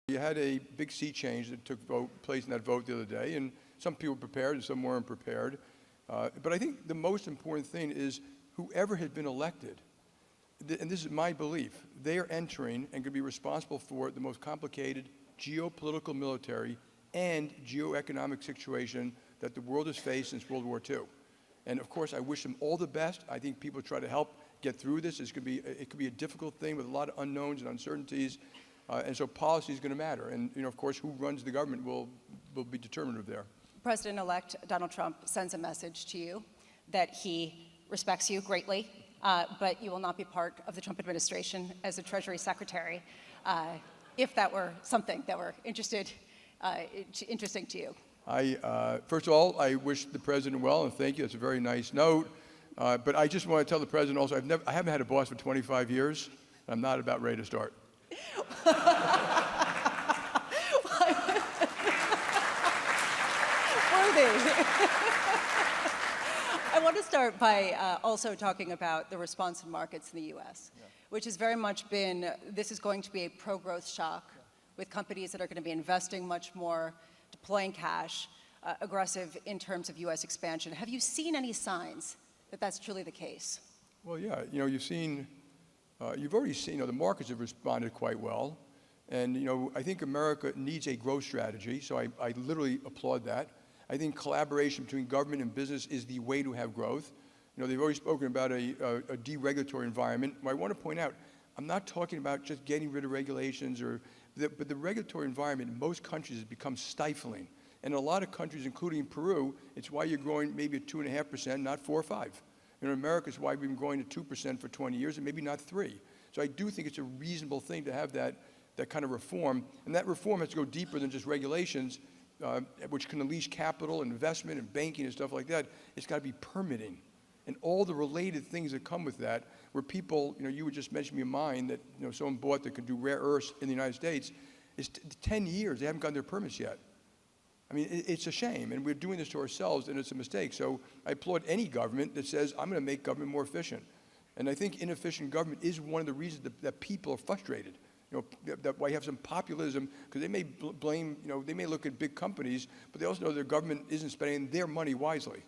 You had a big sea change that took place in that vote the other day, and some people were prepared and some weren't prepared. But I think the most important thing is whoever has been elected, and this is my belief, they are entering and going to be responsible for the most complicated geopolitical, military, and geoeconomic situation that the world has faced since World War II. And of course, I wish them all the best. I think people try to help get through this. It could be a difficult thing with a lot of unknowns and uncertainties. And so policy is going to matter. And of course, who runs the government will be determinative there. President-elect Donald Trump sends a message to you that he respects you greatly, but you will not be part of the Trump administration as a Treasury Secretary, if that were something that were interesting to you. First of all, I wish the president well, and thank you. That's a very nice note. But I just want to tell the president also, I haven't had a boss for 25 years. I'm not about ready to start. I want to start by also talking about the response in markets in the U.S., which has very much been, this is going to be a pro-growth shock with companies that are going to be investing much more, deploying cash, aggressive in terms of U.S. expansion. Have you seen any signs that that's truly the case? Well, yeah, you've already seen, the markets have responded quite well. And, I think America needs a growth strategy, so I literally applaud that. I think collaboration between government and business is the way to have growth. They've already spoken about a deregulatory environment. I want to point out, I'm not talking about just getting rid of regulations, but the regulatory environment in most countries has become stifling. And in a lot of countries, including Peru, it's why you're growing maybe at 2.5%, not 4 or 5. In America, it's why we've been growing at 2% for 20 years and maybe not 3. So I do think it's a reasonable thing to have that kind of reform. And that reform has to go deeper than just regulations, which can unleash capital and investment and banking and stuff like that. It's got to be permitting and all the related things that come with that, where people, you were just mentioning a mine that someone bought that could do rare earths in the United States. It's 10 years, they haven't gotten their permits yet. I mean, it's a shame, and we're doing this to ourselves, and it's a mistake. So I applaud any government that says, I'm going to make government more efficient. And I think inefficient government is one of the reasons that people are frustrated. That why you have some populism, because they may blame, they may look at big companies, but they also know their government isn't spending their money wisely.